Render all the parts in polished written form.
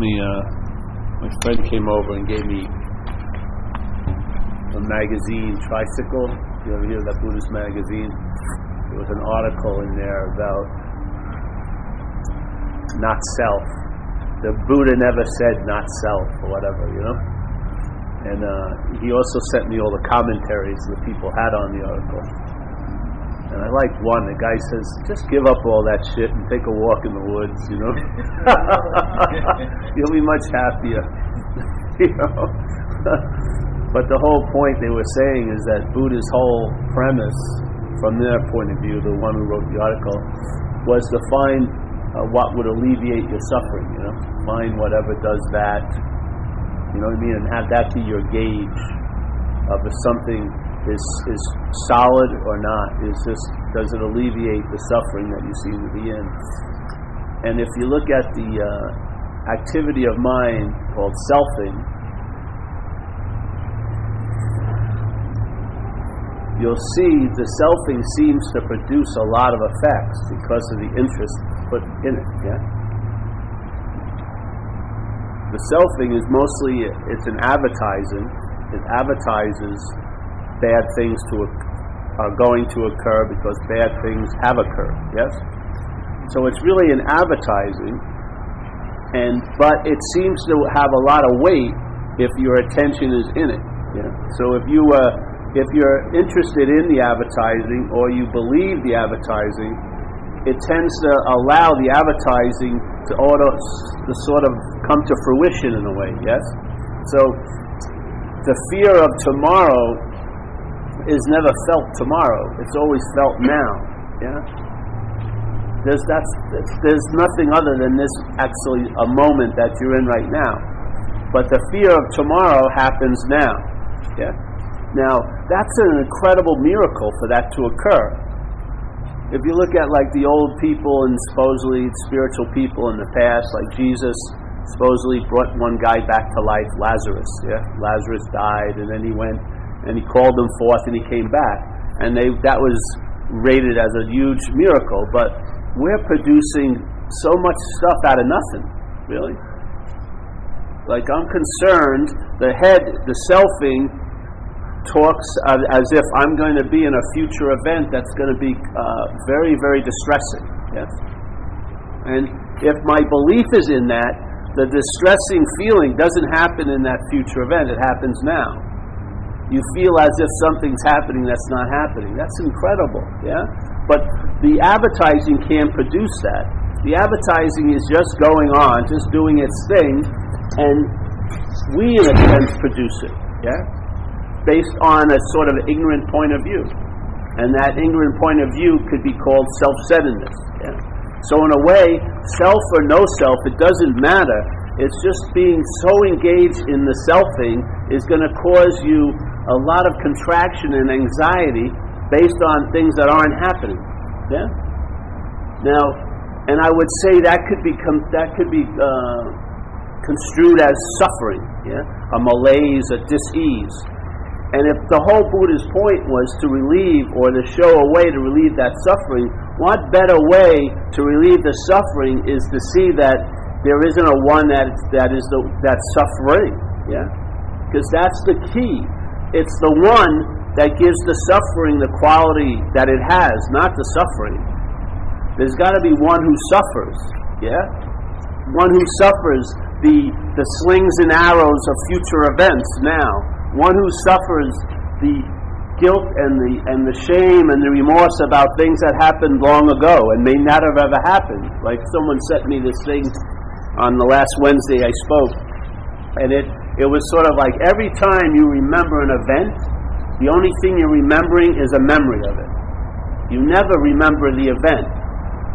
me, my friend came over and gave me a magazine, Tricycle. You ever hear of that Buddhist magazine? There was an article in there about not self. The Buddha never said not self or whatever, you know? And he also sent me all the commentaries the people had on the article. And I liked one. The guy says, just give up all that shit and take a walk in the woods, you know? You'll be much happier, you know? But the whole point they were saying is that Buddha's whole premise, from their point of view, the one who wrote the article, was to find what would alleviate your suffering, you know? Find whatever does that, you know what I mean? And have that be your gauge of if something is solid or not. Is just, does it alleviate the suffering that you seem to be in? And if you look at the activity of mind called selfing, you'll see the selfing seems to produce a lot of effects because of the interest put in it, yeah? The selfing is mostly, it's an advertising. It advertises bad things are going to occur because bad things have occurred, yes? So it's really an advertising, but it seems to have a lot of weight if your attention is in it, yeah? So if you're interested in the advertising or you believe the advertising, it tends to allow the advertising to sort of come to fruition in a way, yes? So the fear of tomorrow is never felt tomorrow. It's always felt now, yeah? There's nothing other than this actually a moment that you're in right now. But the fear of tomorrow happens now, yeah? Now, that's an incredible miracle for that to occur. If you look at like the old people and supposedly spiritual people in the past, like Jesus supposedly brought one guy back to life, Lazarus, yeah? Lazarus died, and then he went and he called him forth and he came back. And that was rated as a huge miracle, but we're producing so much stuff out of nothing, really. Like, I'm concerned, the selfing talks as if I'm going to be in a future event that's going to be very, very distressing, yes? And if my belief is in that, the distressing feeling doesn't happen in that future event, it happens now. You feel as if something's happening that's not happening. That's incredible, yeah? But the advertising can't produce that. The advertising is just going on, just doing its thing, and we, in a sense, produce it, yeah? Based on a sort of ignorant point of view. And that ignorant point of view could be called self-centeredness. Yeah? So in a way, self or no self, it doesn't matter. It's just being so engaged in the selfing is going to cause you a lot of contraction and anxiety based on things that aren't happening. Yeah? Now, and I would say that could be construed as suffering, yeah? A malaise, a dis-ease. And if the whole Buddha's point was to relieve or to show a way to relieve that suffering, what better way to relieve the suffering is to see that there isn't a one that's suffering, yeah? Because that's the key. It's the one that gives the suffering the quality that it has, not the suffering. There's got to be one who suffers, yeah? One who suffers the slings and arrows of future events now. One who suffers the guilt and the shame and the remorse about things that happened long ago and may not have ever happened. Like someone sent me this thing on the last Wednesday I spoke, and it was sort of like every time you remember an event, the only thing you're remembering is a memory of it. You never remember the event,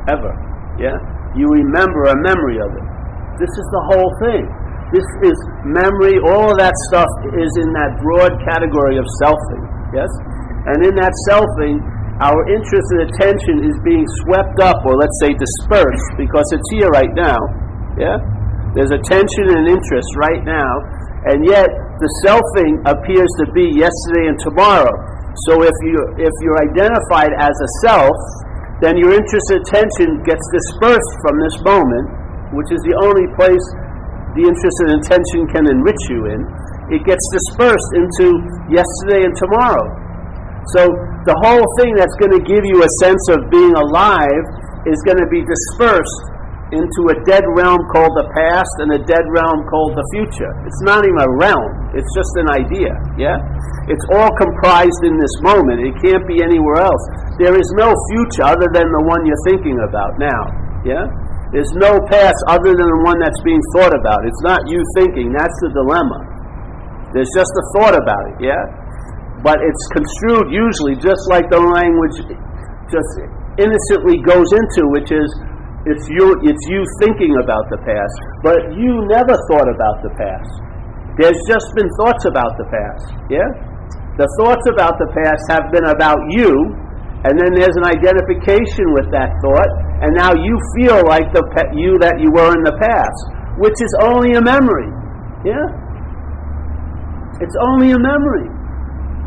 ever. Yeah? You remember a memory of it. This is the whole thing. This is memory, all of that stuff is in that broad category of selfing, yes? And in that selfing, our interest and attention is being swept up, or let's say dispersed, because it's here right now, yeah? There's attention and interest right now, and yet the selfing appears to be yesterday and tomorrow. So if you're identified as a self, then your interest and attention gets dispersed from this moment, which is the only place the interest and intention can enrich you in, it gets dispersed into yesterday and tomorrow. So the whole thing that's going to give you a sense of being alive is going to be dispersed into a dead realm called the past and a dead realm called the future. It's not even a realm, it's just an idea, yeah? It's all comprised in this moment. It can't be anywhere else. There is no future other than the one you're thinking about now, yeah? There's no past other than the one that's being thought about. It's not you thinking, that's the dilemma. There's just a thought about it, yeah? But it's construed usually just like the language just innocently goes into, which is it's you thinking about the past, but you never thought about the past. There's just been thoughts about the past, yeah? The thoughts about the past have been about you, and then there's an identification with that thought, and now you feel like the you that you were in the past, which is only a memory, yeah? It's only a memory.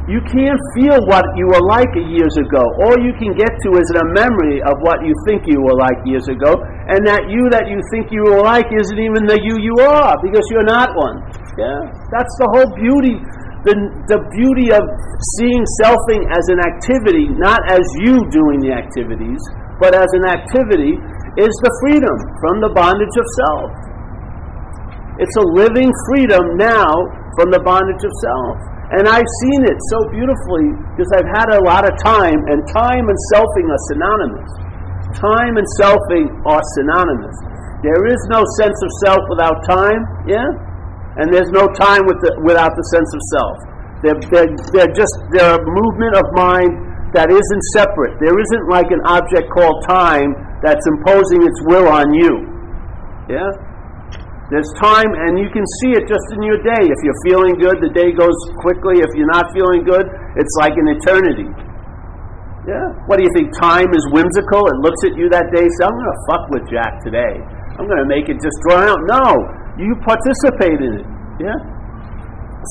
You can't feel what you were like years ago. All you can get to is a memory of what you think you were like years ago, and that you think you were like isn't even the you are, because you're not one. Yeah? That's the whole beauty. The beauty of seeing selfing as an activity, not as you doing the activities, but as an activity, is the freedom from the bondage of self. It's a living freedom now from the bondage of self. And I've seen it so beautifully because I've had a lot of time, and time and selfing are synonymous. Time and selfing are synonymous. There is no sense of self without time, yeah? And there's no time without the sense of self. They're a movement of mind that isn't separate. There isn't like an object called time that's imposing its will on you, yeah? There's time, and you can see it just in your day. If you're feeling good, the day goes quickly. If you're not feeling good, it's like an eternity. Yeah? What do you think? Time is whimsical? It looks at you that day and says, I'm going to fuck with Jack today. I'm going to make it just drawn out. No, you participate in it. Yeah?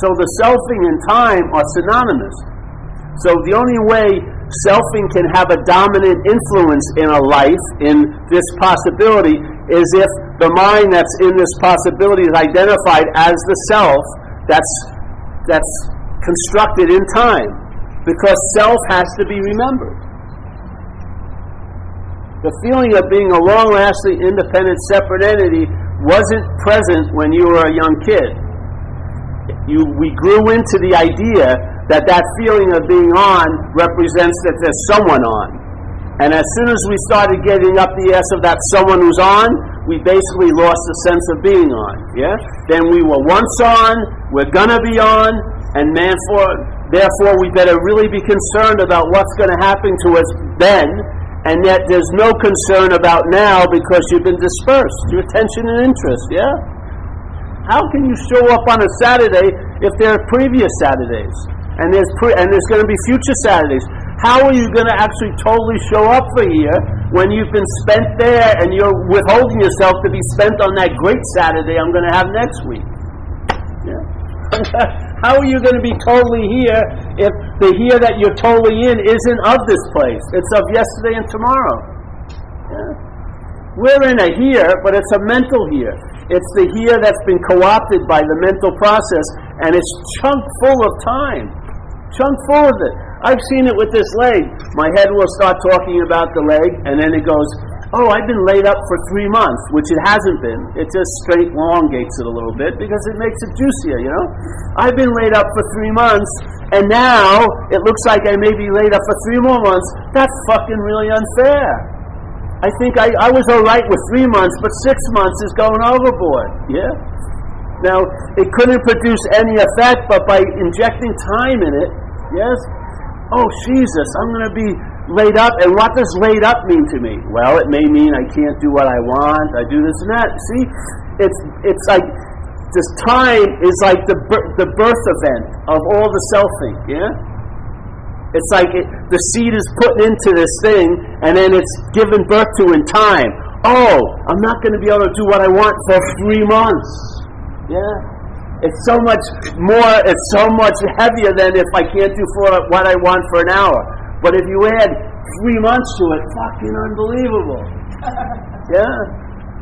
So the selfing and time are synonymous. So the only way selfing can have a dominant influence in a life, in this possibility, is if the mind that's in this possibility is identified as the self that's constructed in time, because self has to be remembered. The feeling of being a long-lasting, independent, separate entity wasn't present when you were a young kid. We grew into the idea that feeling of being on represents that there's someone on. And as soon as we started getting up the ass of that someone who's on, we basically lost the sense of being on. Yeah? Then we were once on, we're gonna be on, and therefore we better really be concerned about what's gonna happen to us then, and yet there's no concern about now because you've been dispersed, your attention and interest, yeah? How can you show up on a Saturday if there are previous Saturdays? And there's going to be future Saturdays. How are you going to actually totally show up for here when you've been spent there and you're withholding yourself to be spent on that great Saturday I'm going to have next week? Yeah. How are you going to be totally here if the here that you're totally in isn't of this place? It's of yesterday and tomorrow. Yeah. We're in a here, but it's a mental here. It's the here that's been co-opted by the mental process, and it's chunk full of time. Chunk full of it. I've seen it with this leg. My head will start talking about the leg, and then it goes, oh, I've been laid up for 3 months, which it hasn't been. It just straight elongates it a little bit because it makes it juicier, you know? I've been laid up for 3 months, and now it looks like I may be laid up for 3 more months. That's fucking really unfair. I think I was all right with 3 months, but 6 months is going overboard, yeah? Now, it couldn't produce any effect, but by injecting time in it, yes? Oh, Jesus, I'm going to be laid up, and what does laid up mean to me? Well, it may mean I can't do what I want, I do this and that. See, it's like, this time is like the birth event of all the selfing, yeah? It's like the seed is put into this thing, and then it's given birth to in time. Oh, I'm not going to be able to do what I want for 3 months. Yeah? It's so much more, it's so much heavier than if I can't do what I want for an hour. But if you add 3 months to it, fucking unbelievable. Yeah?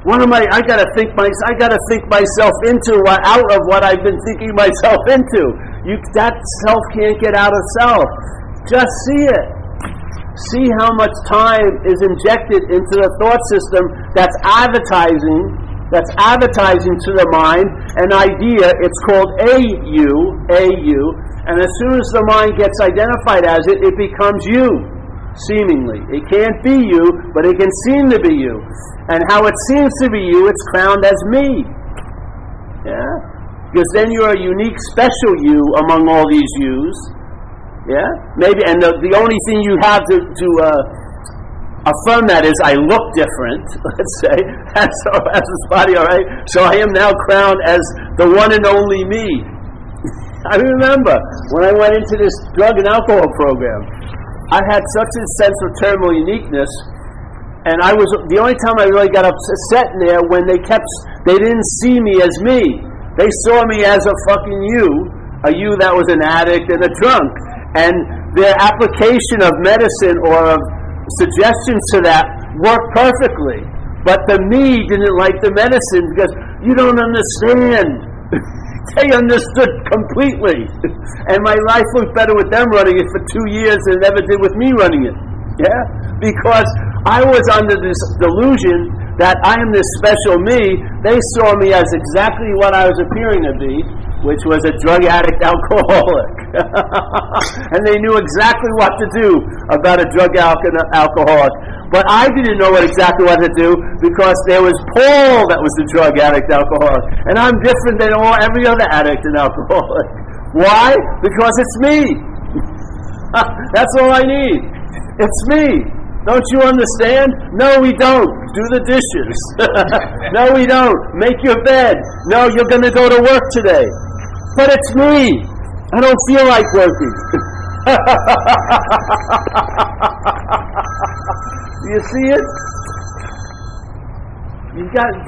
I gotta think myself out of what I've been thinking myself into. That self can't get out of self. Just see it. See how much time is injected into the thought system that's advertising to the mind an idea. It's called a you, and as soon as the mind gets identified as it, it becomes you, seemingly. It can't be you, but it can seem to be you. And how it seems to be you, it's crowned as me. Yeah? Because then you're a unique, special you among all these yous. Yeah? Maybe, and the only thing you have to affirm that is, I look different, let's say, as this body, all right? So I am now crowned as the one and only me. I remember when I went into this drug and alcohol program, I had such a sense of terminal uniqueness, and I was the only time I really got upset in there when they didn't see me as me. They saw me as a fucking a you that was an addict and a drunk. And their application of medicine or of suggestions to that worked perfectly. But the me didn't like the medicine because you don't understand. They understood completely. And my life looked better with them running it for 2 years than it ever did with me running it. Yeah? Because I was under this delusion that I am this special me. They saw me as exactly what I was appearing to be, which was a drug addict alcoholic. And they knew exactly what to do about a drug alcoholic. But I didn't know exactly what to do because there was Paul that was the drug addict alcoholic. And I'm different than every other addict and alcoholic. Why? Because it's me. That's all I need. It's me. Don't you understand? No, we don't. Do the dishes. No, we don't. Make your bed. No, you're going to go to work today. But it's me. I don't feel like working. Do you see it?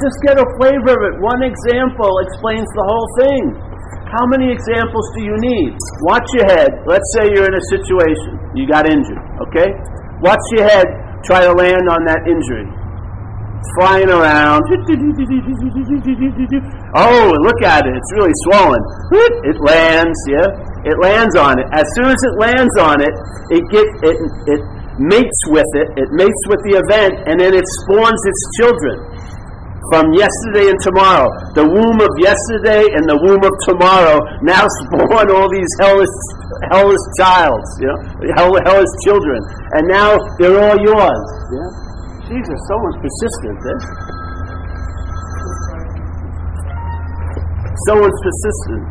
Just get a flavor of it. One example explains the whole thing. How many examples do you need? Watch your head. Let's say you're in a situation. You got injured, okay? Watch your head try to land on that injury. It's flying around. Oh, look at it. It's really swollen. It lands, yeah? It lands on it. As soon as it lands on it, it mates with it. It mates with the event, and then it spawns its children from yesterday and tomorrow. The womb of yesterday and the womb of tomorrow now spawn all these hellish childs, you know, hellish children, and now they're all yours. Yeah, Jesus, someone's persistent. Someone's persistent.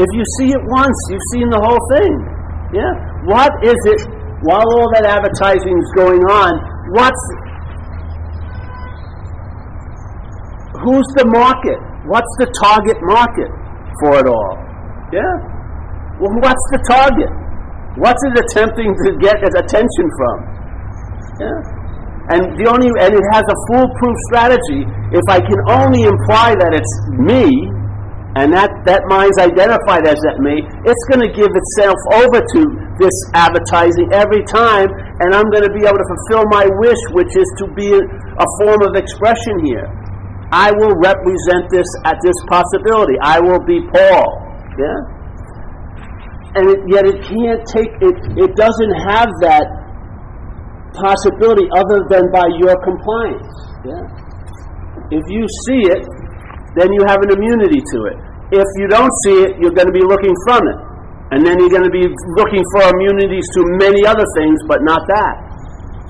If you see it once, you've seen the whole thing. Yeah, what is it? While all that advertising is going on, who's the market? What's the target market for it all? Yeah. Well, what's the target? What's it attempting to get attention from? Yeah. And it has a foolproof strategy. If I can only imply that it's me, and that mind's identified as that me, it's going to give itself over to this advertising every time, and I'm going to be able to fulfill my wish, which is to be a form of expression here. I will represent this at this possibility. I will be Paul. Yeah? And yet it can't take, it doesn't have that possibility other than by your compliance. Yeah? If you see it, then you have an immunity to it. If you don't see it, you're going to be looking from it. And then you're going to be looking for immunities to many other things, but not that.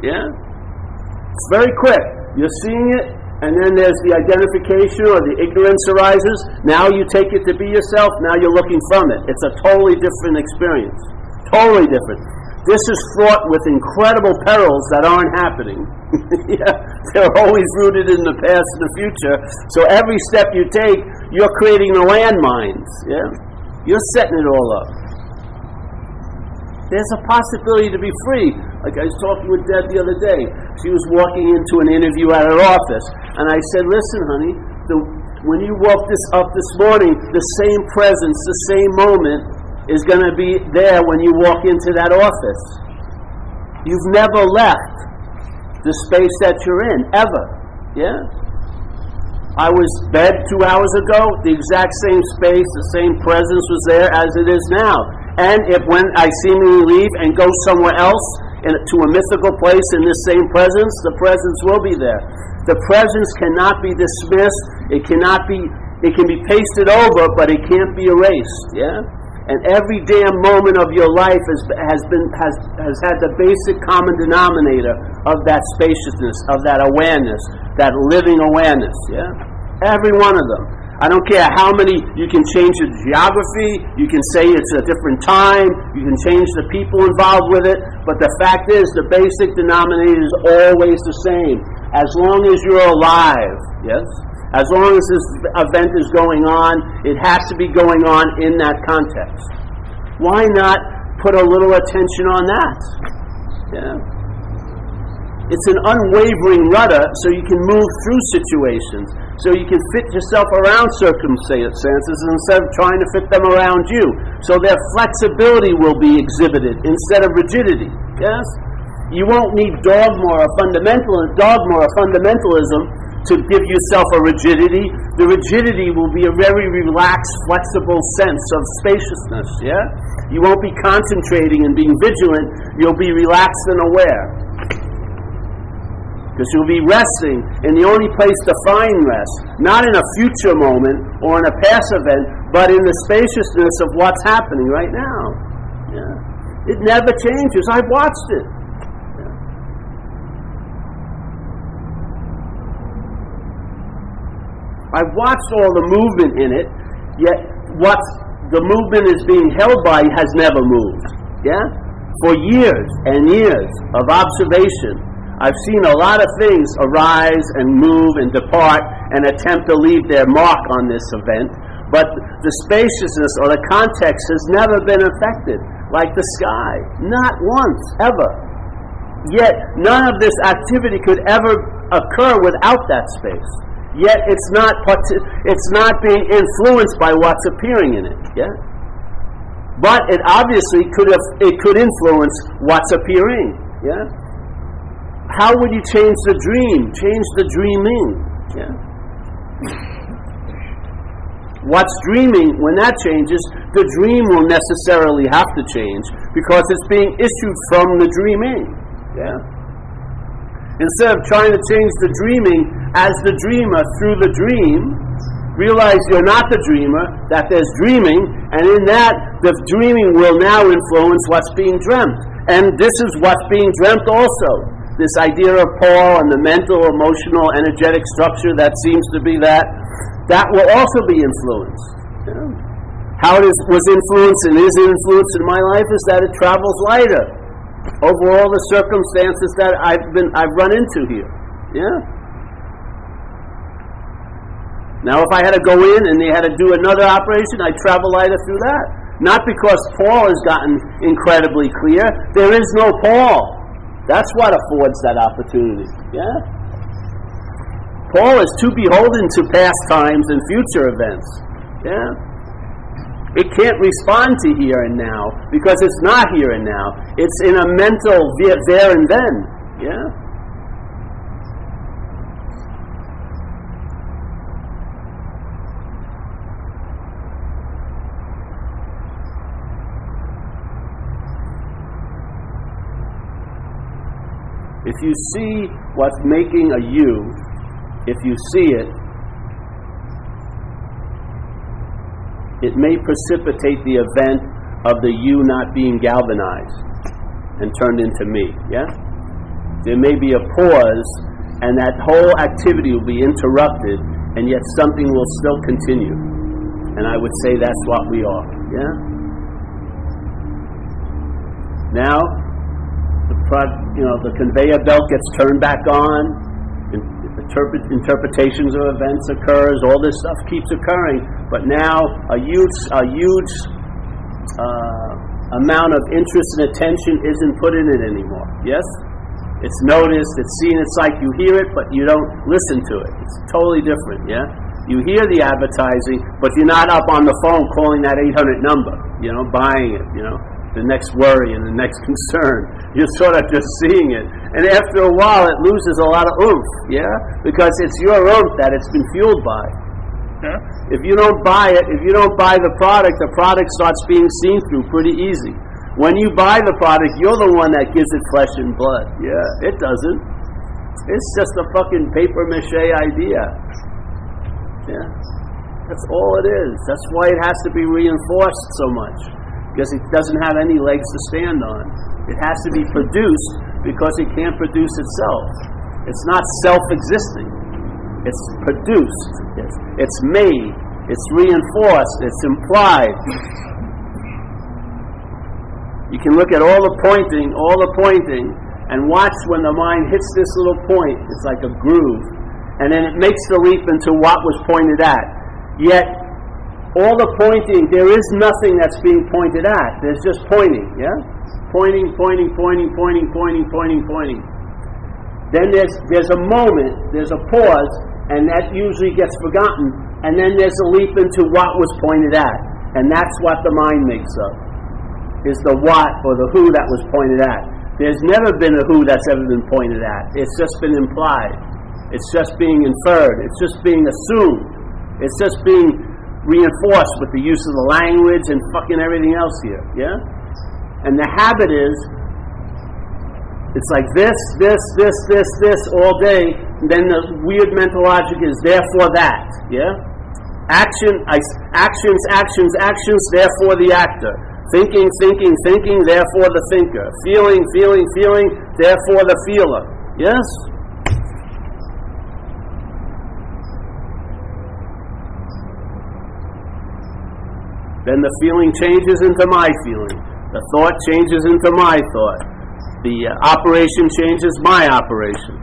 Yeah? It's very quick. You're seeing it, and then there's the identification or the ignorance arises. Now you take it to be yourself. Now you're looking from it. It's a totally different experience. Totally different. This is fraught with incredible perils that aren't happening. Yeah, they're always rooted in the past and the future. So every step you take, you're creating the landmines. Yeah, you're setting it all up. There's a possibility to be free. Like I was talking with Deb the other day. She was walking into an interview at her office, and I said, "Listen, honey, when you woke up this morning, the same presence, the same moment is going to be there when you walk into that office. You've never left the space that you're in, ever. Yeah? I was bed 2 hours ago, the exact same space, the same presence was there as it is now. And if when I seemingly leave and go somewhere else, to a mythical place in this same presence, the presence will be there. The presence cannot be dismissed. It can be pasted over, but it can't be erased. Yeah? And every damn moment of your life has had the basic common denominator of that spaciousness, of that awareness, that living awareness. Yeah, every one of them. I don't care how many. You can change the geography. You can say it's a different time. You can change the people involved with it. But the fact is, the basic denominator is always the same. As long as you're alive. Yes. As long as this event is going on, it has to be going on in that context. Why not put a little attention on that? Yeah. It's an unwavering rudder so you can move through situations, so you can fit yourself around circumstances instead of trying to fit them around you. So their flexibility will be exhibited instead of rigidity. Yes? You won't need dogma or fundamentalism to give yourself a rigidity. The rigidity will be a very relaxed, flexible sense of spaciousness, yeah? You won't be concentrating and being vigilant, you'll be relaxed and aware. Because you'll be resting in the only place to find rest, not in a future moment or in a past event, but in the spaciousness of what's happening right now. Yeah? It never changes. I've watched it. I've watched all the movement in it, yet what the movement is being held by has never moved. Yeah? For years and years of observation, I've seen a lot of things arise and move and depart and attempt to leave their mark on this event, but the spaciousness or the context has never been affected, like the sky. Not once, ever. Yet none of this activity could ever occur without that space. Yet it's not being influenced by what's appearing in it. Yeah, but it obviously could influence what's appearing. Yeah, how would you change the dream? Change the dreaming. Yeah, what's dreaming? When that changes, the dream will necessarily have to change because it's being issued from the dreaming. Yeah. Instead of trying to change the dreaming as the dreamer through the dream, realize you're not the dreamer, that there's dreaming, and in that, the dreaming will now influence what's being dreamt. And this is what's being dreamt also. This idea of Paul and the mental, emotional, energetic structure that seems to be that will also be influenced. Yeah. How it was influenced and is influenced in my life is that it travels lighter over all the circumstances that I've run into here. Yeah. Now, if I had to go in and they had to do another operation, I'd travel lighter through that. Not because Paul has gotten incredibly clear. There is no Paul. That's what affords that opportunity. Yeah. Paul is too beholden to past times and future events. Yeah. It can't respond to here and now because it's not here and now. It's in a mental there and then. Yeah? If you see what's making a you, if you see it, it may precipitate the event of the you not being galvanized and turned into me. Yeah? There may be a pause, and that whole activity will be interrupted, and yet something will still continue. And I would say that's what we are. Yeah? Now, the conveyor belt gets turned back on. Interpretations of events occurs. All this stuff keeps occurring, but now a huge amount of interest and attention isn't put in it anymore. Yes, it's noticed, it's seen. It's like you hear it, but you don't listen to it. It's totally different. Yeah, you hear the advertising, but you're not up on the phone calling that 800 number. Buying it. The next worry and the next concern. You're sort of just seeing it, And after a while, it loses a lot of oomph, yeah? Because it's your oomph that it's been fueled by. Yeah? If you don't buy it, if you don't buy the product starts being seen through pretty easy. When you buy the product, you're the one that gives it flesh and blood. Yeah, it doesn't. It's just a fucking paper mache idea. Yeah? That's all it is. That's why it has to be reinforced so much. Because it doesn't have any legs to stand on. It has to be produced because it can't produce itself. It's not self-existing. It's produced. It's made. It's reinforced. It's implied. You can look at all the pointing, and watch when the mind hits this little point. It's like a groove. And then it makes the leap into what was pointed at. Yet, all the pointing, there is nothing that's being pointed at. There's just pointing, yeah? Pointing. Then there's a moment, there's a pause, and that usually gets forgotten, and then there's a leap into what was pointed at. And that's what the mind makes up, is the what or the who that was pointed at. There's never been a who that's ever been pointed at. It's just been implied. It's just being inferred. It's just being assumed. It's just being reinforced with the use of the language and fucking everything else here, yeah? And the habit is, it's like this all day, and then the weird mental logic is therefore that, yeah? Actions, therefore the actor. Thinking, therefore the thinker. Feeling, therefore the feeler. Yes? Then the feeling changes into my feeling. The thought changes into my thought. The operation changes my operation.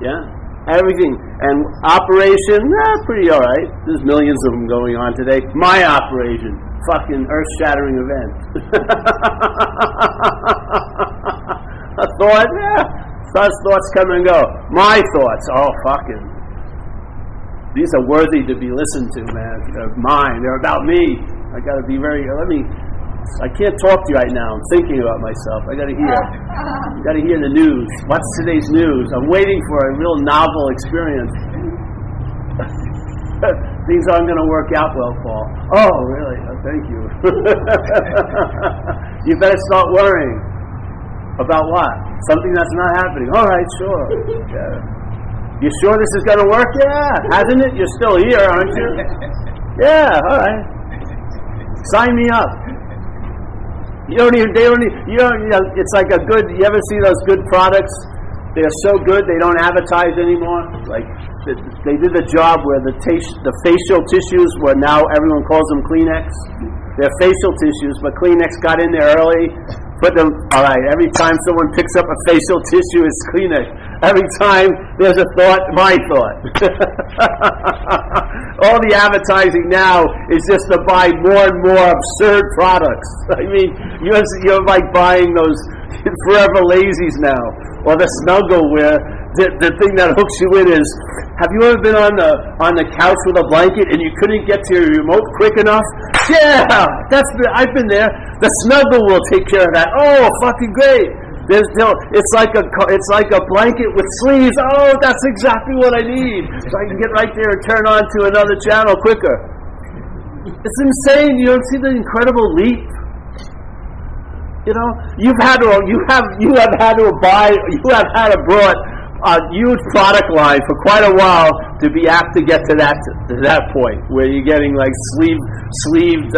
Yeah? Everything. And operation, pretty alright. There's millions of them going on today. My operation. Fucking earth-shattering event. A thought, thoughts come and go. My thoughts, fucking. These are worthy to be listened to, man. They're mine. They're about me. I got to be I can't talk to you right now. I'm thinking about myself. I got to hear the news. What's today's news? I'm waiting for a real novel experience. Things aren't going to work out well, Paul. Oh, really? Oh, thank you. You better start worrying. About what? Something that's not happening. All right, sure. Yeah. You sure this is going to work? Yeah. Hasn't it? You're still here, aren't you? Yeah, all right. Sign me up. It's like you ever see those good products? They're so good they don't advertise anymore. Like, they did the job where the facial tissues were now everyone calls them Kleenex. They're facial tissues, but Kleenex got in there early. Put them, all right, every time someone picks up a facial tissue, it's Kleenex. Every time there's a thought, my thought. All the advertising now is just to buy more and more absurd products. I mean, you're like buying those Forever Lazies now, or the Snuggle, where the thing that hooks you in is, have you ever been on the couch with a blanket and you couldn't get to your remote quick enough? Yeah, I've been there. The Snuggle will take care of that. Oh, fucking great! It's like a blanket with sleeves. Oh, that's exactly what I need. So I can get right there and turn on to another channel quicker. It's insane. You don't see the incredible leap. You know, you have had to brought a huge product line for quite a while to be apt to get to that point where you're getting like sleeved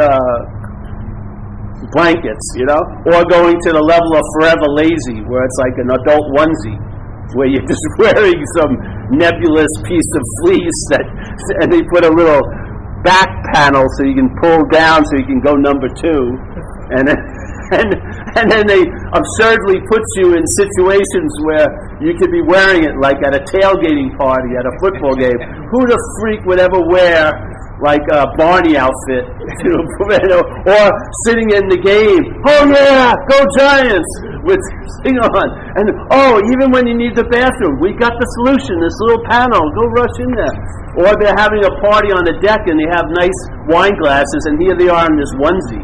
blankets, you know, or going to the level of Forever Lazy, where it's like an adult onesie, where you're just wearing some nebulous piece of fleece and they put a little back panel so you can pull down so you can go number 2, and then they absurdly put you in situations where you could be wearing it like at a tailgating party at a football game. Who the freak would ever wear like a Barney outfit, or sitting in the game? Oh yeah, go Giants! With thing on, and even when you need the bathroom, we got the solution. This little panel, go rush in there. Or they're having a party on the deck and they have nice wine glasses, and here they are in this onesie.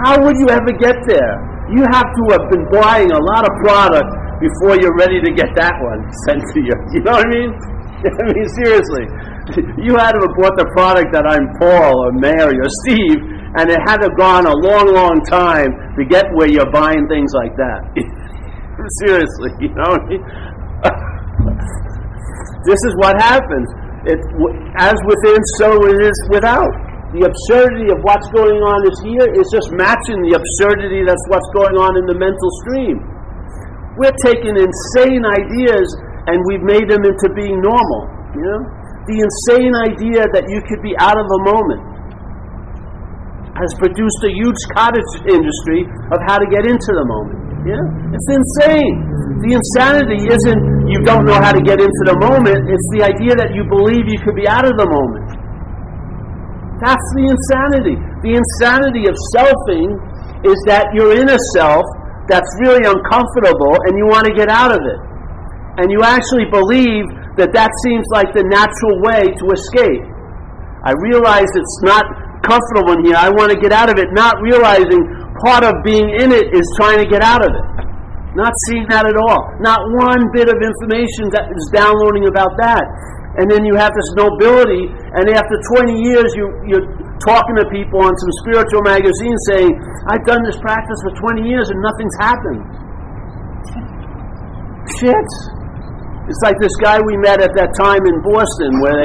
How would you ever get there? You have to have been buying a lot of product before you're ready to get that one sent to you. You know what I mean? I mean, seriously. You had to have bought the product that I'm Paul or Mary or Steve, and it had to have gone a long, long time to get where you're buying things like that. Seriously, you know what I mean? This is what happens. As within, so it is without. The absurdity of what's going on is here is just matching the absurdity that's what's going on in the mental stream. We're taking insane ideas and we've made them into being normal. You know, the insane idea that you could be out of a moment has produced a huge cottage industry of how to get into the moment. Yeah, it's insane. The insanity isn't you don't know how to get into the moment. It's the idea that you believe you could be out of the moment. That's the insanity. The insanity of selfing is that you're in a self that's really uncomfortable and you want to get out of it. And you actually believe that that seems like the natural way to escape. I realize it's not comfortable in here. I want to get out of it, not realizing part of being in it is trying to get out of it. Not seeing that at all. Not one bit of information that is downloading about that. And then you have this nobility, and after 20 years you're talking to people on some spiritual magazine saying, I've done this practice for 20 years and nothing's happened. Shit. It's like this guy we met at that time in Boston where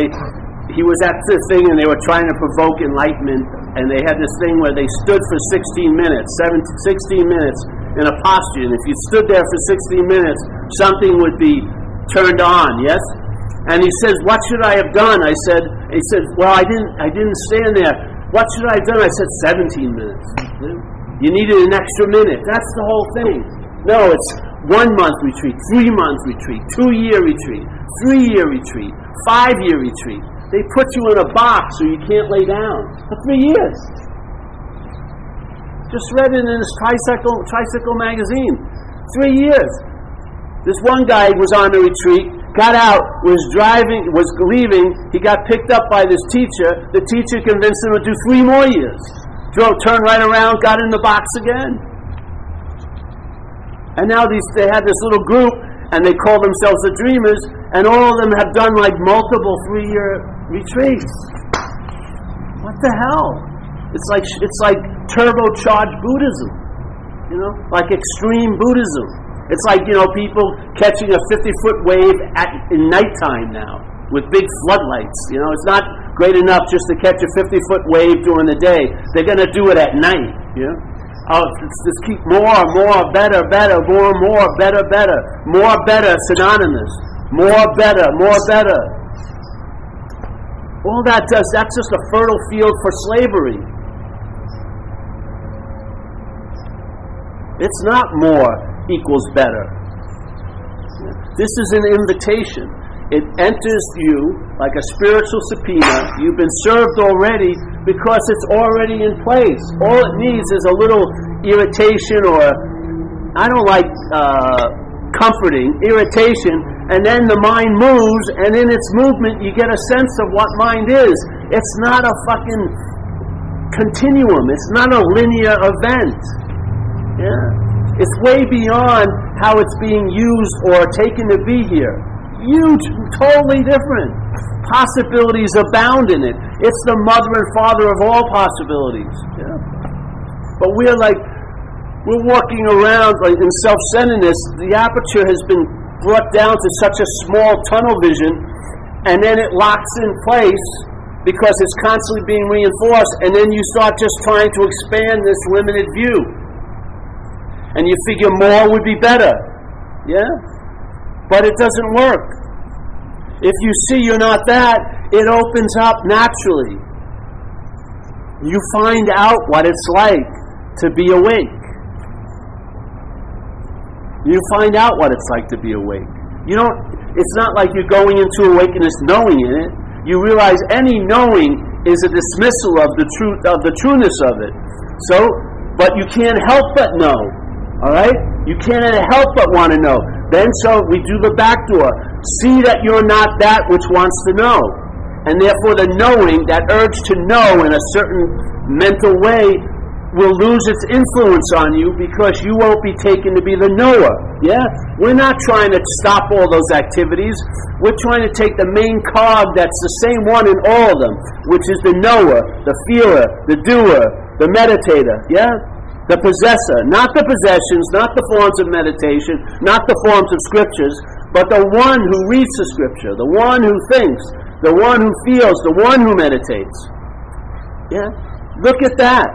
he was at the thing and they were trying to provoke enlightenment, and they had this thing where they stood for 16 minutes in a posture, and if you stood there for 16 minutes, something would be turned on, yes? And he says, what should I have done? He said, well, I didn't stand there. What should I have done? I said, 17 minutes. You needed an extra minute. That's the whole thing. No, it's 1 month retreat, 3 month retreat, 2-year retreat, 3-year retreat, 5-year retreat. They put you in a box so you can't lay down for 3 years. Just read it in his tricycle magazine. 3 years. This one guy was on a retreat, got out, was leaving, he got picked up by this teacher. The teacher convinced him to do 3 more years. Turned right around, got in the box again. And now they had this little group, and they call themselves the Dreamers, and all of them have done like multiple 3-year retreats. What the hell? It's like turbocharged Buddhism, you know, like extreme Buddhism. It's like, you know, people catching a 50-foot wave in nighttime now with big floodlights. You know, it's not great enough just to catch a 50-foot wave during the day. They're going to do it at night. You know, just keep more, better, more, better, more, better, synonymous. More, better. All that does, that's just a fertile field for slavery. It's not more equals better. This is an invitation. It enters you like a spiritual subpoena. You've been served already because it's already in place. All it needs is a little irritation, or I don't like comforting, irritation, and then the mind moves, and in its movement you get a sense of what mind is. It's not a fucking continuum. It's not a linear event. Yeah. It's way beyond how it's being used or taken to be here. Huge, totally different. Possibilities abound in it. It's the mother and father of all possibilities. Yeah. But we're walking around like in self-centeredness. The aperture has been brought down to such a small tunnel vision, and then it locks in place because it's constantly being reinforced, and then you start just trying to expand this limited view. And you figure more would be better. Yeah? But it doesn't work. If you see you're not that, it opens up naturally. You find out what it's like to be awake. You find out what it's like to be awake. It's not like you're going into awakeness knowing it. You realize any knowing is a dismissal of the truth, of the trueness of it. So, but you can't help but know. All right? You can't help but want to know. Then so we do the back door. See that you're not that which wants to know. And therefore the knowing, that urge to know in a certain mental way, will lose its influence on you because you won't be taken to be the knower. Yeah? We're not trying to stop all those activities. We're trying to take the main cog that's the same one in all of them, which is the knower, the feeler, the doer, the meditator. Yeah? The possessor. Not the possessions, not the forms of meditation, not the forms of scriptures, but the one who reads the scripture, the one who thinks, the one who feels, the one who meditates. Yeah? Look at that.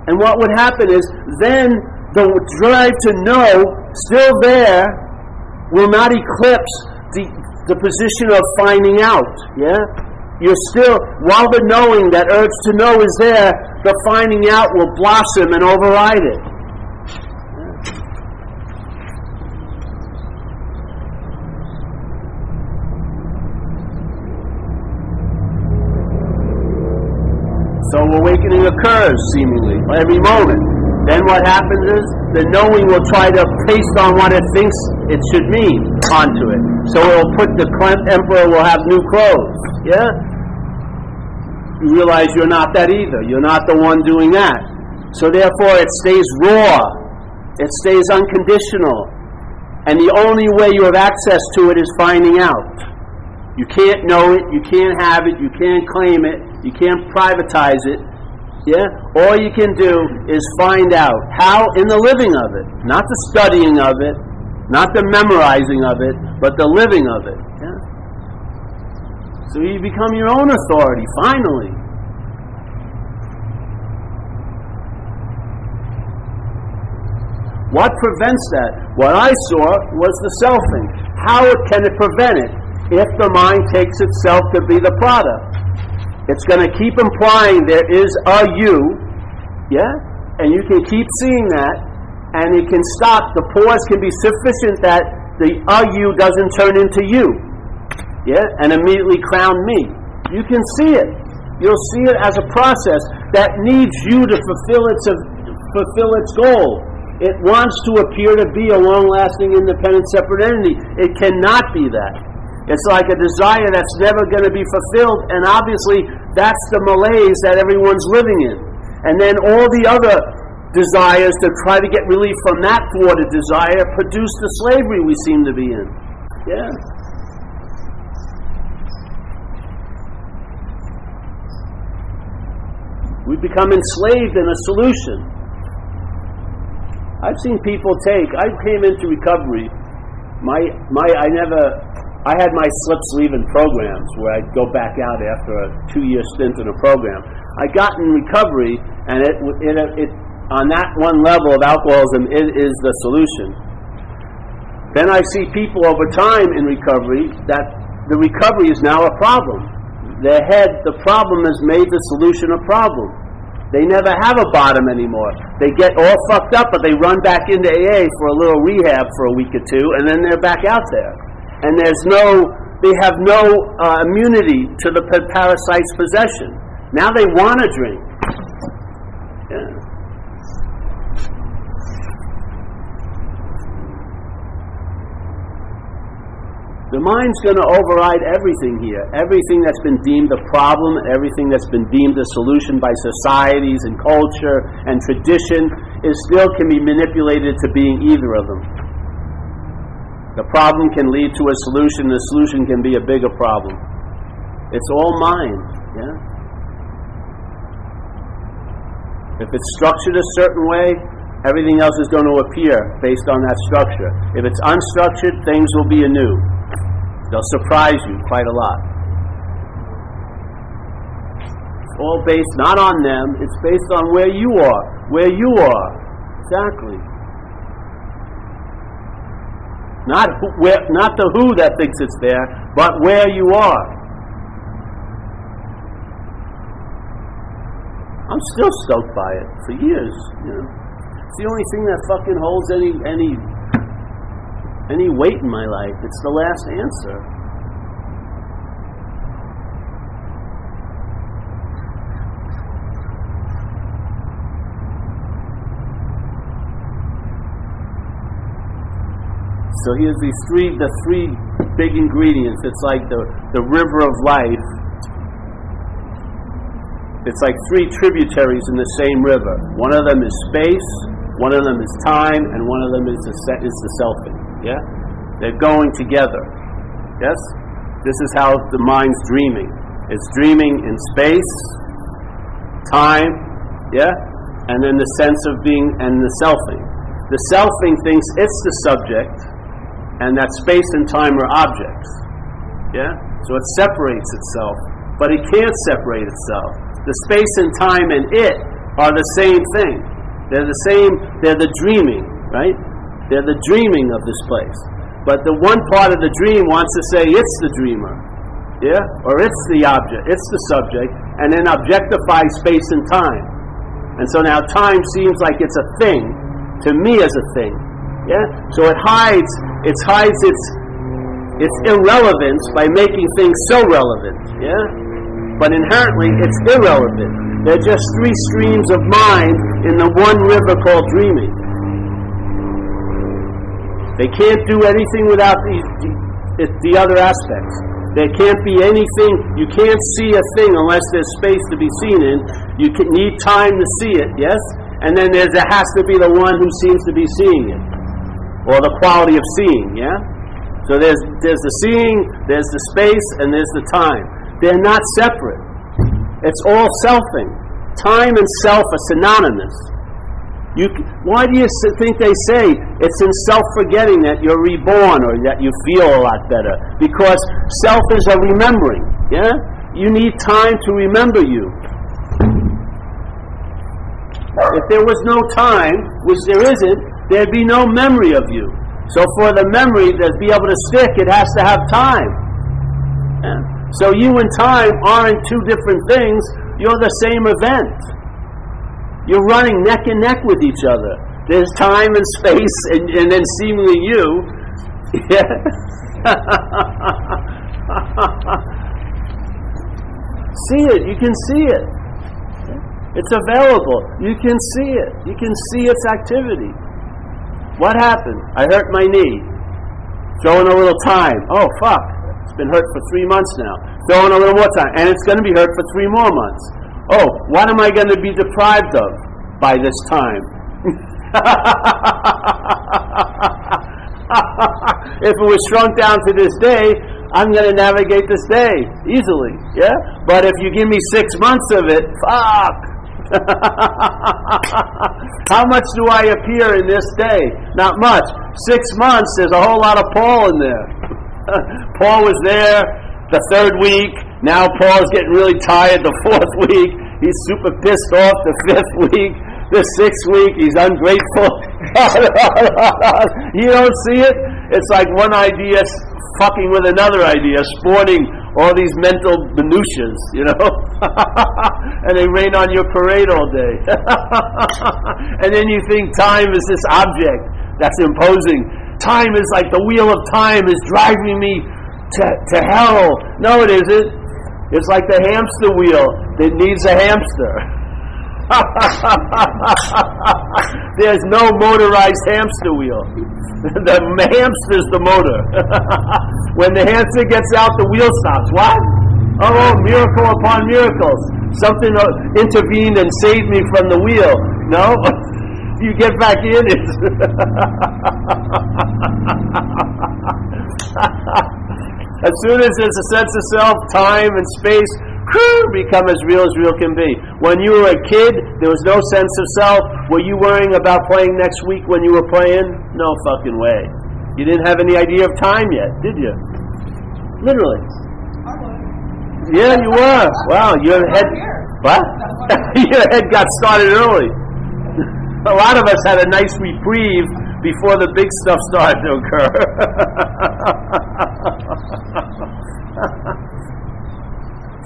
And what would happen is then the drive to know, still there, will not eclipse the position of finding out. Yeah? You're still, while the knowing, that urge to know is there, the finding out will blossom and override it. So awakening occurs, seemingly, every moment. Then what happens is, the knowing will try to paste on what it thinks it should mean onto it. So it will put, the emperor will have new clothes. Yeah? You realize you're not that either. You're not the one doing that. So therefore it stays raw. It stays unconditional. And the only way you have access to it is finding out. You can't know it, you can't have it, you can't claim it, you can't privatize it. Yeah? All you can do is find out. How? In the living of it. Not the studying of it, not the memorizing of it, but the living of it. Yeah? So you become your own authority, finally. What prevents that? What I saw was the selfing. How can it prevent it? If the mind takes itself to be the product. It's going to keep implying there is a you, yeah? And you can keep seeing that, and it can stop. The pause can be sufficient that the a you doesn't turn into you, yeah? And immediately crown me. You can see it. You'll see it as a process that needs you to fulfill its goal. It wants to appear to be a long-lasting, independent, separate entity. It cannot be that. It's like a desire that's never going to be fulfilled, and obviously that's the malaise that everyone's living in. And then all the other desires to try to get relief from that thwarted desire produce the slavery we seem to be in. Yeah. We become enslaved in a solution. I've seen people I came into recovery, I had my slips leaving programs where I'd go back out after a 2-year stint in a program. I got in recovery, and it on that one level of alcoholism, it is the solution. Then I see people over time in recovery that the recovery is now a problem. The problem has made the solution a problem. They never have a bottom anymore. They get all fucked up, but they run back into AA for a little rehab for a week or two, and then they're back out there. And they have no immunity to the parasite's possession. Now they want to drink. Yeah. The mind's going to override everything here. Everything that's been deemed a problem, everything that's been deemed a solution by societies and culture and tradition, still can be manipulated to being either of them. The problem can lead to a solution. The solution can be a bigger problem. It's all mind. Yeah? If it's structured a certain way, everything else is going to appear based on that structure. If it's unstructured, things will be anew. They'll surprise you quite a lot. It's all based not on them, it's based on where you are. Where you are. Exactly. Not the who that thinks it's there, but where you are. I'm still stoked by it for years. You know, it's the only thing that fucking holds any weight in my life. It's the last answer. So here's the three big ingredients. It's like the river of life. It's like three tributaries in the same river. One of them is space, one of them is time, and one of them is the selfing. Yeah? They're going together. Yes? This is how the mind's dreaming. It's dreaming in space, time, yeah? And then the sense of being, and the selfing. The selfing thinks it's the subject, and that space and time are objects. Yeah? So it separates itself, but it can't separate itself. The space and time and it are the same thing. They're the same, they're the dreaming, right? They're the dreaming of this place. But the one part of the dream wants to say it's the dreamer, yeah? Or it's the object, it's the subject, and then objectify space and time. And so now time seems like it's a thing, to me as a thing, yeah? So it hides its irrelevance by making things so relevant, yeah? But inherently, it's irrelevant. They're just three streams of mind in the one river called dreaming. They can't do anything without the other aspects. There can't be anything, you can't see a thing unless there's space to be seen in. You need time to see it, yes? And then there has to be the one who seems to be seeing it. Or the quality of seeing, yeah? So there's the seeing, there's the space, and there's the time. They're not separate. It's all selfing. Time and self are synonymous. Why do you think they say it's in self-forgetting that you're reborn or that you feel a lot better? Because self is a remembering. Yeah? You need time to remember you. If there was no time, which there isn't, there'd be no memory of you. So for the memory to be able to stick, it has to have time. Yeah? So you and time aren't two different things. You're the same event. You're running neck and neck with each other. There's time and space, and then seemingly you. Yeah. See it. You can see it. It's available. You can see it. You can see its activity. What happened? I hurt my knee. Throw in a little time. Oh, fuck. Been hurt for 3 months now. Throw in a little more time, and it's going to be hurt for 3 more months. Oh, what am I going to be deprived of by this time? If it was shrunk down to this day, I'm going to navigate this day easily. Yeah, but if you give me 6 months of it, fuck. How much do I appear in this day? Not much. 6 months. There's a whole lot of Paul in there. Paul was there the 3rd week. Now Paul's getting really tired the 4th week. He's super pissed off the 5th week. The 6th week, he's ungrateful. You don't see it? It's like one idea fucking with another idea, sporting all these mental minutiae, you know? And they rain on your parade all day. And then you think time is this object that's imposing. Time is like the wheel of time is driving me to hell. No, it isn't. It's like the hamster wheel that needs a hamster. There's no motorized hamster wheel. The hamster's the motor. When the hamster gets out, the wheel stops. What? Oh, miracle upon miracles. Something intervened and saved me from the wheel. No? You get back in it. As soon as there's a sense of self, time and space become as real can be. When you were a kid, there was no sense of self. Were you worrying about playing next week when you were playing? No fucking way. You didn't have any idea of time yet, did you? Literally. Yeah, you were. Wow, your head. What? Your head got started early. A lot of us had a nice reprieve before the big stuff started to occur.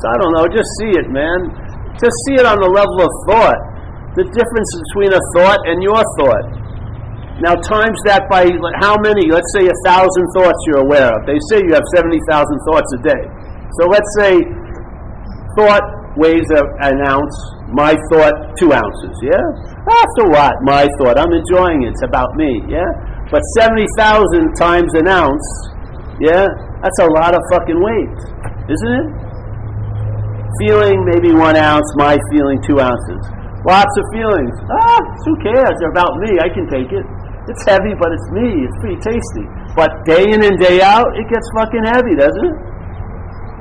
So I don't know, just see it, man. Just see it on the level of thought. The difference between a thought and your thought. Now times that by how many? Let's say 1,000 thoughts you're aware of. They say you have 70,000 thoughts a day. So let's say thought weighs an ounce, my thought 2 ounces, yeah? After what? My thought. I'm enjoying it. It's about me, yeah? But 70,000 times an ounce, yeah? That's a lot of fucking weight, isn't it? Feeling, maybe 1 ounce. My feeling, 2 ounces. Lots of feelings. Who cares? They're about me. I can take it. It's heavy, but it's me. It's pretty tasty. But day in and day out, it gets fucking heavy, doesn't it?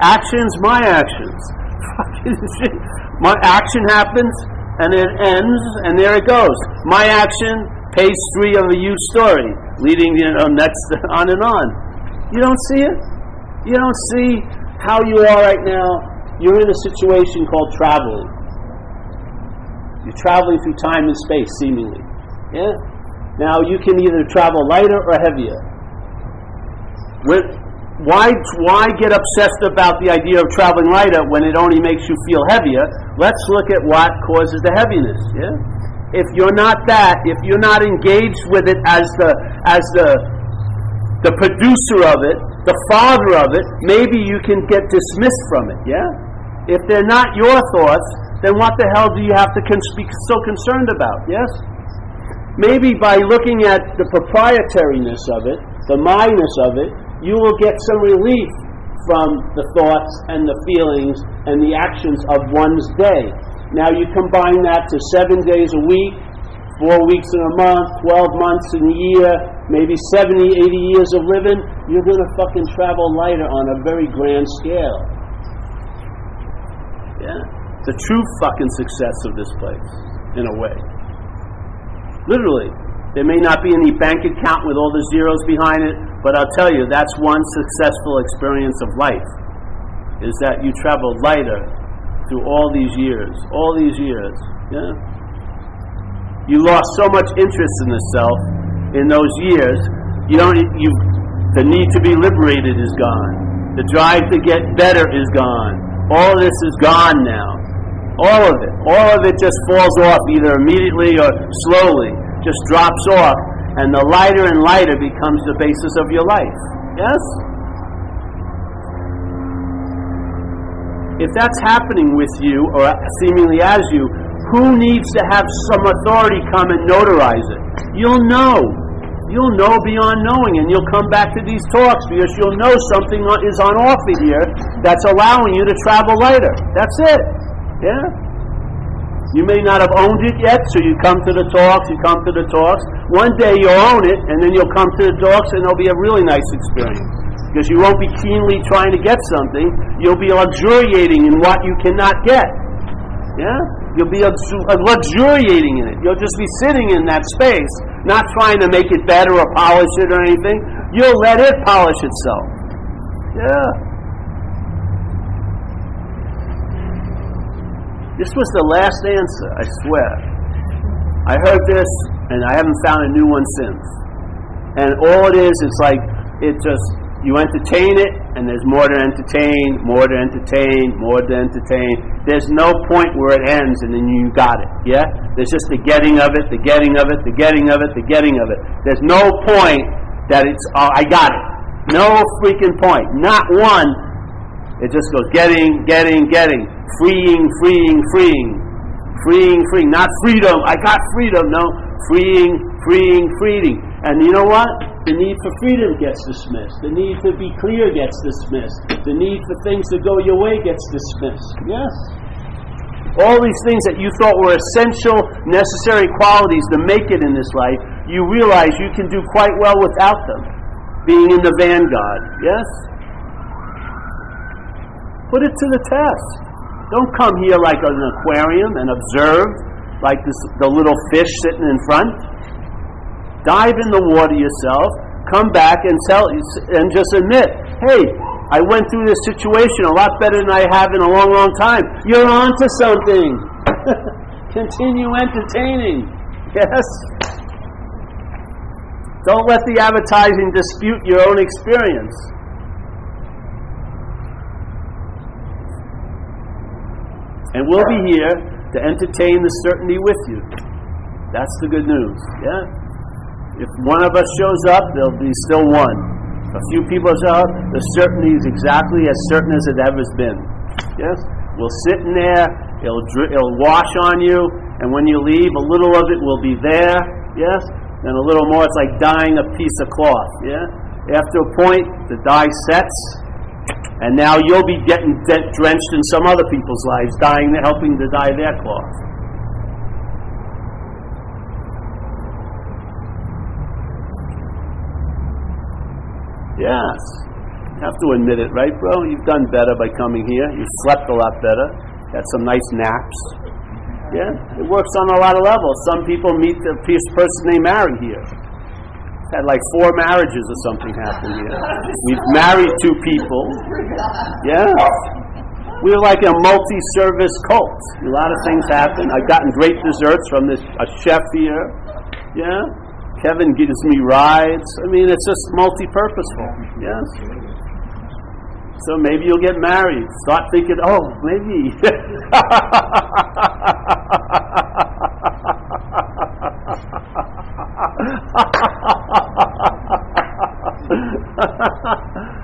Actions, my actions. Fucking shit. My action happens, and it ends, and there it goes. My action, page 3 of a huge story, leading next on and on. You don't see it? You don't see how you are right now. You're in a situation called traveling. You're traveling through time and space, seemingly. Yeah? Now, you can either travel lighter or heavier. Why get obsessed about the idea of traveling lighter when it only makes you feel heavier? Let's look at what causes the heaviness. Yeah? If you're not that, if you're not engaged with it as the producer of it, the father of it, maybe you can get dismissed from it. Yeah? If they're not your thoughts, then what the hell do you have to be so concerned about? Yes? Maybe by looking at the proprietariness of it, the myness of it, you will get some relief from the thoughts and the feelings and the actions of one's day. Now you combine that to 7 days a week, 4 weeks in a month, 12 months in a year, maybe 70, 80 years of living, you're going to fucking travel lighter on a very grand scale. Yeah? The true fucking success of this place, in a way. Literally. There may not be any bank account with all the zeros behind it, but I'll tell you, that's one successful experience of life, is that you traveled lighter through all these years. Yeah? You lost so much interest in the self in those years. The need to be liberated is gone. The drive to get better is gone. All of this is gone now. All of it just falls off either immediately or slowly. Just drops off, and the lighter and lighter becomes the basis of your life. Yes? If that's happening with you, or seemingly as you, who needs to have some authority come and notarize it? You'll know. You'll know beyond knowing, and you'll come back to these talks because you'll know something is on offer here that's allowing you to travel lighter. That's it. Yeah? You may not have owned it yet, so you come to the talks. One day you'll own it, and then you'll come to the talks, and it'll be a really nice experience. Because you won't be keenly trying to get something. You'll be luxuriating in what you cannot get. Yeah? You'll be luxuriating in it. You'll just be sitting in that space, not trying to make it better or polish it or anything. You'll let it polish itself. Yeah. This was the last answer, I swear. I heard this, and I haven't found a new one since. And all it is, it's like, you entertain it, and there's more to entertain. There's no point where it ends, and then you got it, yeah? There's just the getting of it. There's no point that it's, I got it. No freaking point. Not one. It just goes getting. Freeing. Not freedom. I got freedom. No. Freeing. And you know what? The need for freedom gets dismissed. The need to be clear gets dismissed. The need for things to go your way gets dismissed. Yes? All these things that you thought were essential, necessary qualities to make it in this life, you realize you can do quite well without them. Being in the vanguard. Yes? Put it to the test. Don't come here like an aquarium and observe like the little fish sitting in front. Dive in the water yourself. Come back and just admit, hey, I went through this situation a lot better than I have in a long, long time. You're on to something. Continue entertaining. Yes? Don't let the advertising dispute your own experience. And we'll be here to entertain the certainty with you. That's the good news. Yeah? If one of us shows up, there'll be still one. A few people show up, the certainty is exactly as certain as it ever has been. Yes? We'll sit in there, it'll wash on you, and when you leave, a little of it will be there. Yes? And a little more, it's like dyeing a piece of cloth. Yeah? After a point, the dye sets, And now you'll be getting drenched in some other people's lives, helping to dye their cloth. Yes. You have to admit it, right, bro? You've done better by coming here. You've slept a lot better. Had some nice naps. Yeah, it works on a lot of levels. Some people meet the person they marry here. Had like 4 marriages or something happen here. We've married 2 people. Yeah. We're like a multi-service cult. A lot of things happen. I've gotten great desserts from a chef here. Yeah. Kevin gives me rides. I mean, it's just multi-purposeful. Yes. So maybe you'll get married. Start thinking, oh, maybe.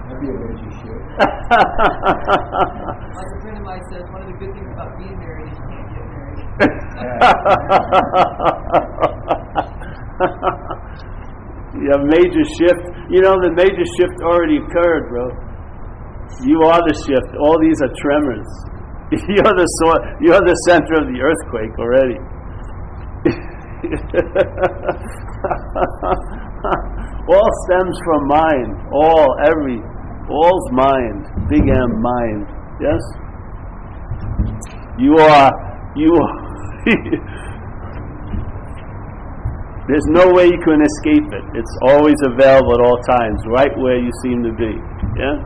That'd be a major shift. Like a friend of mine says, one of the good things about being married is you can't get married. Yeah, major shift. You know, the major shift already occurred, bro. You are the shift. All these are tremors. You're the center of the earthquake already. All stems from mind. All's mind. Big M, mind. Yes? You are. There's no way you can escape it. It's always available at all times, right where you seem to be. Yeah?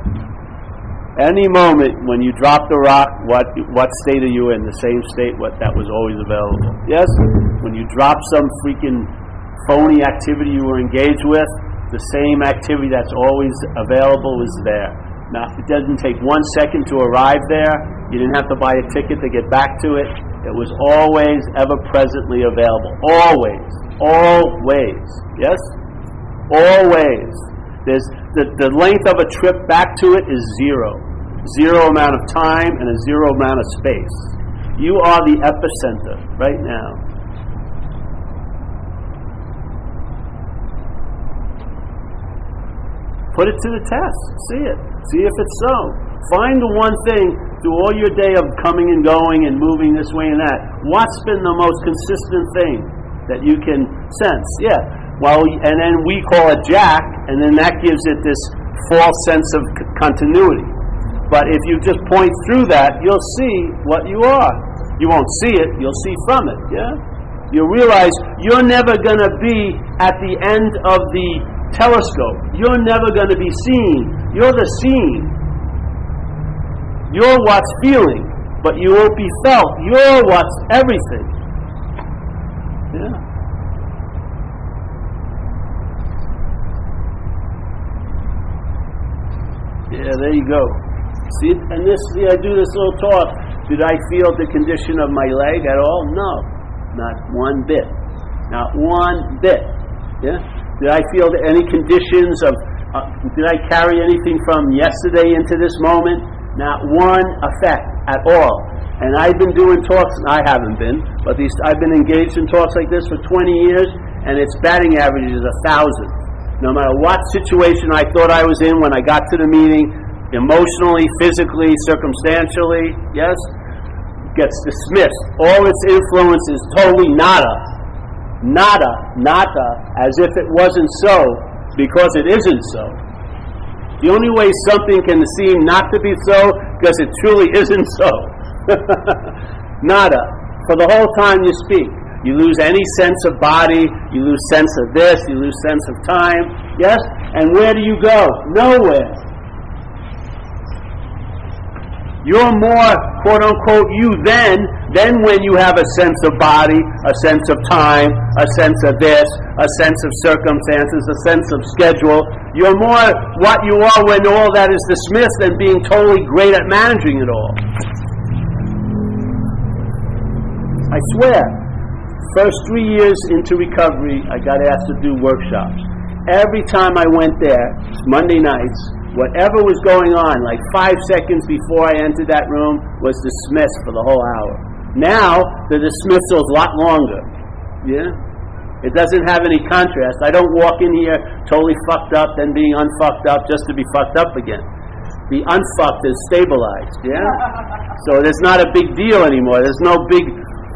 Any moment when you drop the rock, what state are you in? The same state that was always available. Yes? When you drop some freaking phony activity you were engaged with, the same activity that's always available is there. Now, it doesn't take 1 second to arrive there. You didn't have to buy a ticket to get back to it. It was always ever presently available. Always. Always. Yes? Always. There's the length of a trip back to it is 0. 0 amount of time and a 0 amount of space. You are the epicenter right now. Put it to the test. See it. See if it's so. Find the one thing through all your day of coming and going and moving this way and that. What's been the most consistent thing that you can sense? Yeah. Well, and then we call it Jack, and then that gives it this false sense of continuity. But if you just point through that, you'll see what you are. You won't see it, you'll see from it, yeah? You'll realize you're never going to be at the end of the telescope. You're never going to be seen. You're the seen. You're what's feeling, but you won't be felt. You're what's everything. Yeah. Yeah, there you go. See, and I do this little talk. Did I feel the condition of my leg at all? No, not one bit. Not one bit. Yeah. Did I feel any conditions of? Did I carry anything from yesterday into this moment? Not one effect at all. And I've been doing talks. I haven't been, but I've been engaged in talks like this for 20 years, and its batting average is 1,000. No matter what situation I thought I was in when I got to the meeting, emotionally, physically, circumstantially, yes, gets dismissed. All its influence is totally nada. Nada, as if it wasn't so, because it isn't so. The only way something can seem not to be so, because it truly isn't so. Nada. For the whole time you speak. You lose any sense of body, you lose sense of this, you lose sense of time, yes? And where do you go? Nowhere. You're more, quote-unquote, you than when you have a sense of body, a sense of time, a sense of this, a sense of circumstances, a sense of schedule. You're more what you are when all that is dismissed than being totally great at managing it all. I swear, first 3 years into recovery, I got asked to do workshops. Every time I went there, Monday nights, whatever was going on, like 5 seconds before I entered that room, was dismissed for the whole hour. Now, the dismissal is a lot longer. Yeah? It doesn't have any contrast. I don't walk in here totally fucked up, then being unfucked up just to be fucked up again. The unfucked is stabilized, yeah? So there's not a big deal anymore. There's no big,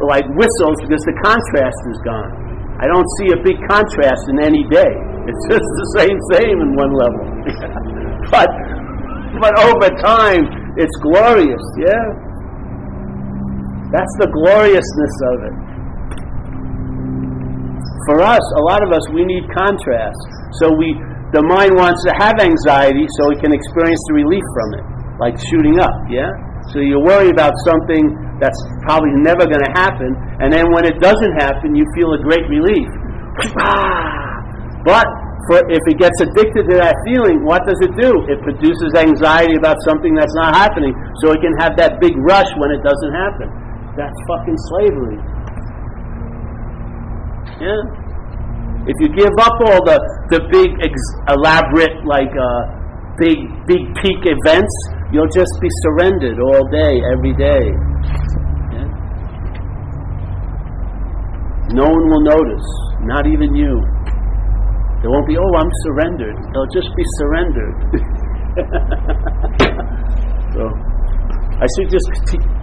like, whistles because the contrast is gone. I don't see a big contrast in any day. It's just the same in one level. But over time, it's glorious, yeah? That's the gloriousness of it. For us, a lot of us, we need contrast. So the mind wants to have anxiety so it can experience the relief from it, like shooting up, yeah? So you worry about something that's probably never going to happen, and then when it doesn't happen, you feel a great relief. But if it gets addicted to that feeling, what does it do? It produces anxiety about something that's not happening, so it can have that big rush when it doesn't happen. That's fucking slavery. Yeah? If you give up all the big, elaborate, like, big peak events, you'll just be surrendered all day, every day. Yeah? No one will notice, not even you. There won't be, I'm surrendered. They'll just be surrendered. So, I should just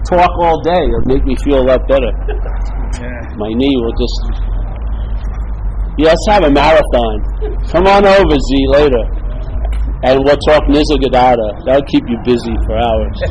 talk all day. It'll make me feel a lot better. My knee will just... Yeah, let's have a marathon. Come on over, Z, later. And we'll talk Nisargadatta. That'll keep you busy for hours.